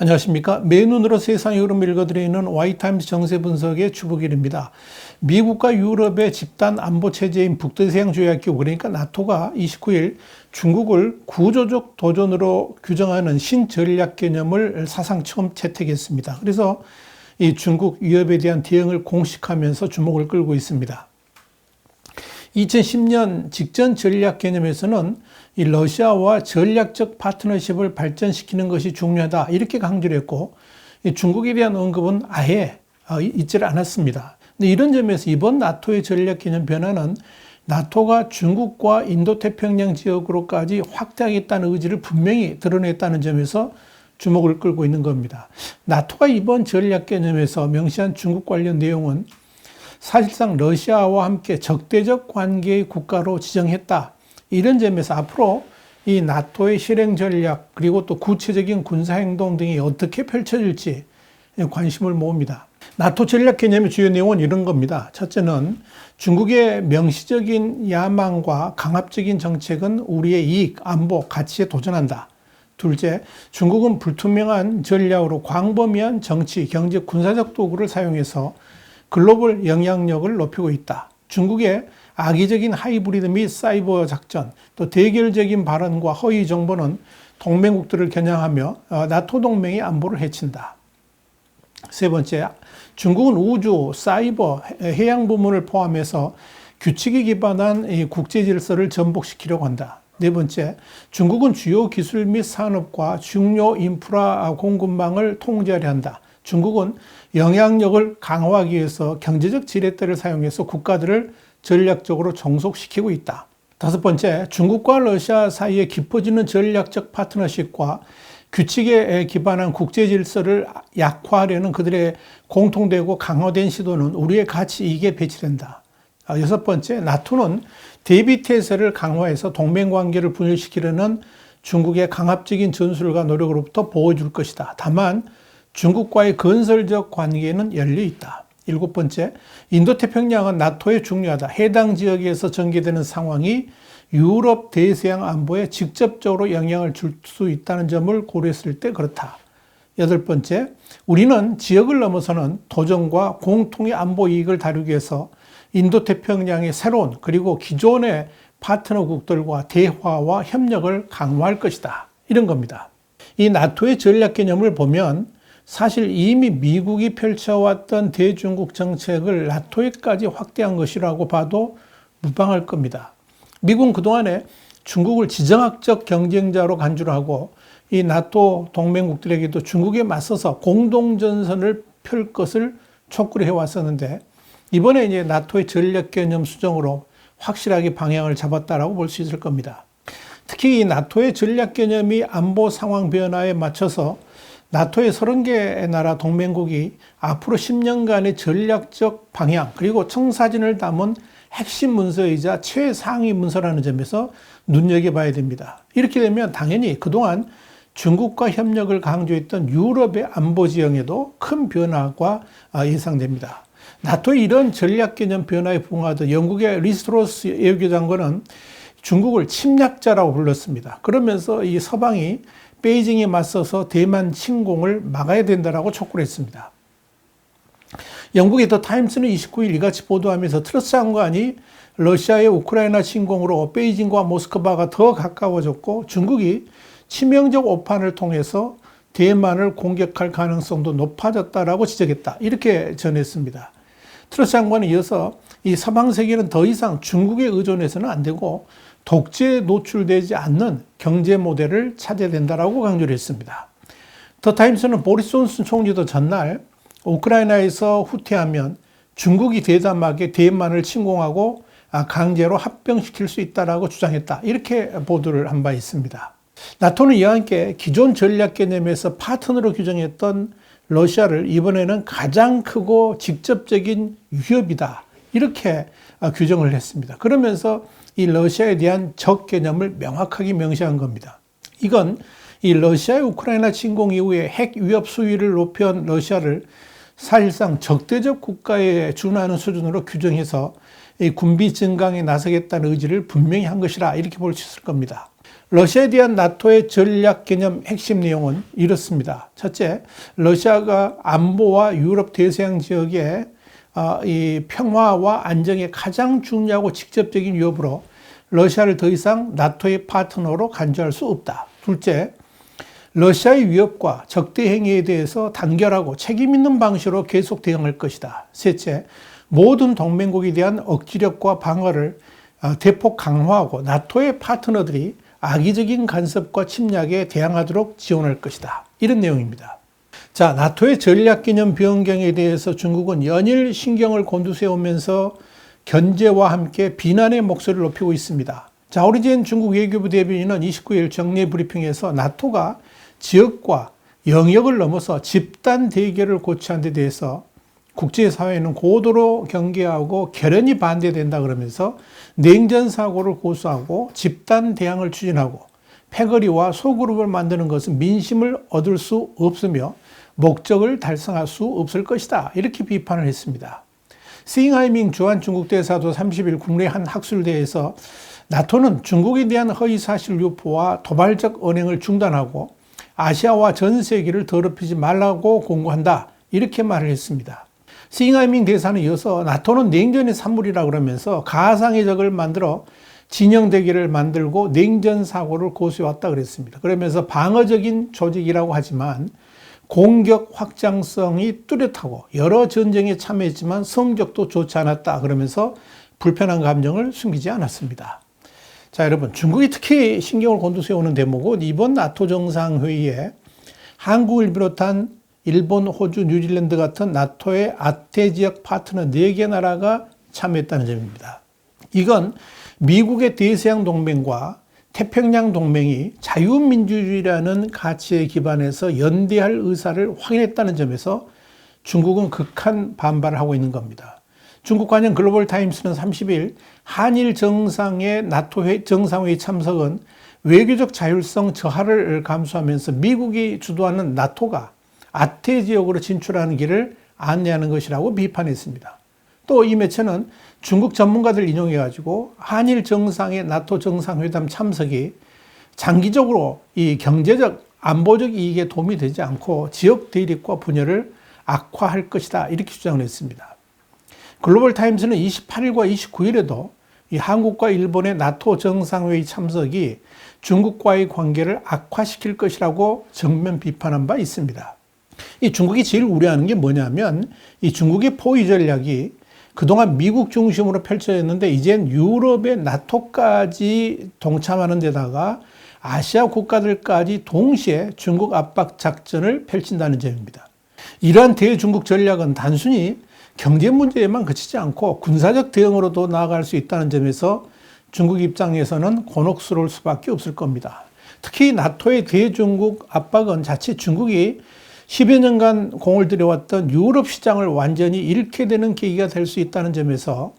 안녕하십니까. 맨눈으로 세상의 흐름을 읽어드리는 와이타임스 정세 분석의 주북일입니다. 미국과 유럽의 집단 안보 체제인 북대서양 조약기구, 그러니까 나토가 29일 중국을 구조적 도전으로 규정하는 신전략 개념을 사상 처음 채택했습니다. 그래서 이 중국 위협에 대한 대응을 공식화하면서 주목을 끌고 있습니다. 2010년 직전 전략 개념에서는 이 러시아와 전략적 파트너십을 발전시키는 것이 중요하다, 이렇게 강조를 했고, 이 중국에 대한 언급은 아예 있지 않았습니다. 근데 이런 점에서 이번 나토의 전략 개념 변화는 나토가 중국과 인도태평양 지역으로까지 확대하겠다는 의지를 분명히 드러냈다는 점에서 주목을 끌고 있는 겁니다. 나토가 이번 전략 개념에서 명시한 중국 관련 내용은 사실상 러시아와 함께 적대적 관계의 국가로 지정했다. 이런 점에서 앞으로 이 나토의 실행 전략, 그리고 또 구체적인 군사행동 등이 어떻게 펼쳐질지 관심을 모읍니다. 나토 전략 개념의 주요 내용은 이런 겁니다. 첫째는 중국의 명시적인 야망과 강압적인 정책은 우리의 이익, 안보, 가치에 도전한다. 둘째, 중국은 불투명한 전략으로 광범위한 정치, 경제, 군사적 도구를 사용해서 글로벌 영향력을 높이고 있다. 중국의 악의적인 하이브리드 및 사이버 작전, 또 대결적인 발언과 허위 정보는 동맹국들을 겨냥하며 나토 동맹의 안보를 해친다. 세 번째, 중국은 우주, 사이버, 해양 부문을 포함해서 규칙에 기반한 국제 질서를 전복시키려고 한다. 네 번째, 중국은 주요 기술 및 산업과 중요 인프라 공급망을 통제하려 한다. 중국은 영향력을 강화하기 위해서 경제적 지렛대를 사용해서 국가들을 전략적으로 종속시키고 있다. 다섯 번째, 중국과 러시아 사이에 깊어지는 전략적 파트너십과 규칙에 기반한 국제 질서를 약화하려는 그들의 공통되고 강화된 시도는 우리의 가치 이익에 배치된다. 여섯 번째, 나토는 대비태세를 강화해서 동맹관계를 분열시키려는 중국의 강압적인 전술과 노력으로부터 보호해줄 것이다. 다만 중국과의 건설적 관계는 열려 있다. 일곱 번째, 인도태평양은 나토에 중요하다. 해당 지역에서 전개되는 상황이 유럽 대서양 안보에 직접적으로 영향을 줄 수 있다는 점을 고려했을 때 그렇다. 여덟 번째, 우리는 지역을 넘어서는 도전과 공통의 안보 이익을 다루기 위해서 인도태평양의 새로운 그리고 기존의 파트너국들과 대화와 협력을 강화할 것이다. 이런 겁니다. 이 나토의 전략 개념을 보면 사실 이미 미국이 펼쳐왔던 대중국 정책을 나토에까지 확대한 것이라고 봐도 무방할 겁니다. 미국은 그동안에 중국을 지정학적 경쟁자로 간주를 하고 이 나토 동맹국들에게도 중국에 맞서서 공동전선을 펼 것을 촉구를 해왔었는데, 이번에 이제 나토의 전략 개념 수정으로 확실하게 방향을 잡았다라고 볼 수 있을 겁니다. 특히 이 나토의 전략 개념이 안보 상황 변화에 맞춰서 나토의 30개 나라 동맹국이 앞으로 10년간의 전략적 방향, 그리고 청사진을 담은 핵심 문서이자 최상위 문서라는 점에서 눈여겨봐야 됩니다. 이렇게 되면 당연히 그동안 중국과 협력을 강조했던 유럽의 안보 지형에도 큰 변화가 예상됩니다. 나토의 이런 전략 개념 변화에 부응하던 영국의 리스트로스 외교장관은 중국을 침략자라고 불렀습니다. 그러면서 이 서방이 베이징에 맞서서 대만 침공을 막아야 된다라고 촉구를 했습니다. 영국의 더 타임스는 29일 이같이 보도하면서 트러스 장관이 러시아의 우크라이나 침공으로 베이징과 모스크바가 더 가까워졌고 중국이 치명적 오판을 통해서 대만을 공격할 가능성도 높아졌다라고 지적했다. 이렇게 전했습니다. 트러스 장관은 이어서 이 서방 세계는 더 이상 중국에 의존해서는 안 되고 독재에 노출되지 않는 경제 모델을 찾아야 된다라고 강조를 했습니다. 더 타임스는 보리스 존슨 총리도 전날 우크라이나에서 후퇴하면 중국이 대담하게 대만을 침공하고 강제로 합병시킬 수 있다라고 주장했다. 이렇게 보도를 한 바 있습니다. 나토는 이와 함께 기존 전략 개념에서 파트너로 규정했던 러시아를 이번에는 가장 크고 직접적인 위협이다. 이렇게 규정을 했습니다. 그러면서 이 러시아에 대한 적 개념을 명확하게 명시한 겁니다. 이건 이 러시아의 우크라이나 침공 이후에 핵 위협 수위를 높여온 러시아를 사실상 적대적 국가에 준하는 수준으로 규정해서 이 군비 증강에 나서겠다는 의지를 분명히 한 것이라 이렇게 볼 수 있을 겁니다. 러시아에 대한 나토의 전략 개념 핵심 내용은 이렇습니다. 첫째, 러시아가 안보와 유럽 대서양 지역의 이 평화와 안정에 가장 중요하고 직접적인 위협으로 러시아를 더 이상 나토의 파트너로 간주할 수 없다. 둘째, 러시아의 위협과 적대 행위에 대해서 단결하고 책임 있는 방식으로 계속 대응할 것이다. 셋째, 모든 동맹국에 대한 억지력과 방어를 대폭 강화하고 나토의 파트너들이 악의적인 간섭과 침략에 대항하도록 지원할 것이다. 이런 내용입니다. 자, 나토의 전략 개념 변경에 대해서 중국은 연일 신경을 곤두세우면서 견제와 함께 비난의 목소리를 높이고 있습니다. 자, 오리젠 중국 외교부 대변인은 29일 정례 브리핑에서 나토가 지역과 영역을 넘어서 집단 대결을 고취한 데 대해서 국제사회는 고도로 경계하고 결연히 반대된다 그러면서 냉전 사고를 고수하고 집단 대항을 추진하고 패거리와 소그룹을 만드는 것은 민심을 얻을 수 없으며 목적을 달성할 수 없을 것이다. 이렇게 비판을 했습니다. 싱하이밍 주한 중국 대사도 30일 국내 한 학술대회에서 나토는 중국에 대한 허위사실 유포와 도발적 언행을 중단하고 아시아와 전 세계를 더럽히지 말라고 공고한다. 이렇게 말을 했습니다. 싱하이밍 대사는 이어서 나토는 냉전의 산물이라 그러면서 가상의 적을 만들어 진영 대결을 만들고 냉전 사고를 고수해왔다 그랬습니다. 그러면서 방어적인 조직이라고 하지만 공격 확장성이 뚜렷하고 여러 전쟁에 참여했지만 성적도 좋지 않았다 그러면서 불편한 감정을 숨기지 않았습니다. 자, 여러분, 중국이 특히 신경을 곤두세우는 대목은 이번 나토 정상회의에 한국을 비롯한 일본, 호주, 뉴질랜드 같은 나토의 아태 지역 파트너 4개 나라가 참여했다는 점입니다. 이건 미국의 대서양 동맹과 태평양 동맹이 자유민주주의라는 가치에 기반해서 연대할 의사를 확인했다는 점에서 중국은 극한 반발을 하고 있는 겁니다. 중국 관영 글로벌 타임스는 30일 한일 정상의 나토 정상회의 참석은 외교적 자율성 저하를 감수하면서 미국이 주도하는 나토가 아태 지역으로 진출하는 길을 안내하는 것이라고 비판했습니다. 또 이 매체는 중국 전문가들 인용해가지고 한일 정상의 나토 정상회담 참석이 장기적으로 이 경제적, 안보적 이익에 도움이 되지 않고 지역 대립과 분열을 악화할 것이다. 이렇게 주장을 했습니다. 글로벌 타임스는 28일과 29일에도 이 한국과 일본의 나토 정상회의 참석이 중국과의 관계를 악화시킬 것이라고 정면 비판한 바 있습니다. 이 중국이 제일 우려하는 게 뭐냐면 이 중국의 포위 전략이 그동안 미국 중심으로 펼쳐졌는데 이젠 유럽의 나토까지 동참하는 데다가 아시아 국가들까지 동시에 중국 압박 작전을 펼친다는 점입니다. 이러한 대중국 전략은 단순히 경제 문제에만 그치지 않고 군사적 대응으로도 나아갈 수 있다는 점에서 중국 입장에서는 곤혹스러울 수밖에 없을 겁니다. 특히 나토의 대중국 압박은 자칫 중국이 10여 년간 공을 들여왔던 유럽 시장을 완전히 잃게 되는 계기가 될 수 있다는 점에서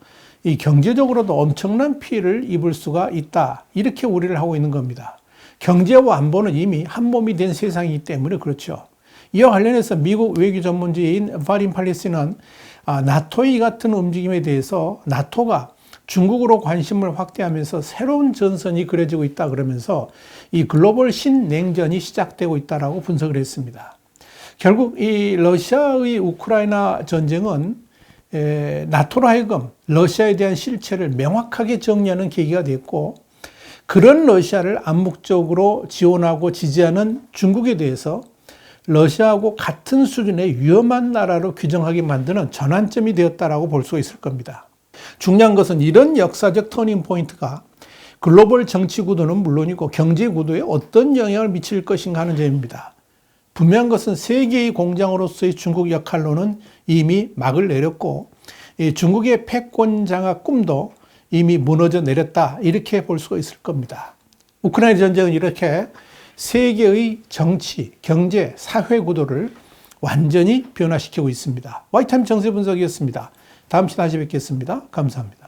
이 경제적으로도 엄청난 피해를 입을 수가 있다. 이렇게 우려를 하고 있는 겁니다. 경제와 안보는 이미 한 몸이 된 세상이기 때문에 그렇죠. 이와 관련해서 미국 외교 전문지인 바린 팔리스는 나토의 같은 움직임에 대해서 나토가 중국으로 관심을 확대하면서 새로운 전선이 그려지고 있다 그러면서 이 글로벌 신냉전이 시작되고 있다라고 분석을 했습니다. 결국 이 러시아의 우크라이나 전쟁은 나토로 하여금 러시아에 대한 실체를 명확하게 정리하는 계기가 됐고 그런 러시아를 암묵적으로 지원하고 지지하는 중국에 대해서 러시아하고 같은 수준의 위험한 나라로 규정하게 만드는 전환점이 되었다라고 볼 수가 있을 겁니다. 중요한 것은 이런 역사적 터닝 포인트가 글로벌 정치 구도는 물론이고 경제 구도에 어떤 영향을 미칠 것인가 하는 점입니다. 분명한 것은 세계의 공장으로서의 중국 역할로는 이미 막을 내렸고 중국의 패권 장악 꿈도 이미 무너져 내렸다 이렇게 볼 수가 있을 겁니다. 우크라이나 전쟁은 이렇게 세계의 정치, 경제, 사회 구도를 완전히 변화시키고 있습니다. 와이타임 정세 분석이었습니다. 다음 시간에 다시 뵙겠습니다. 감사합니다.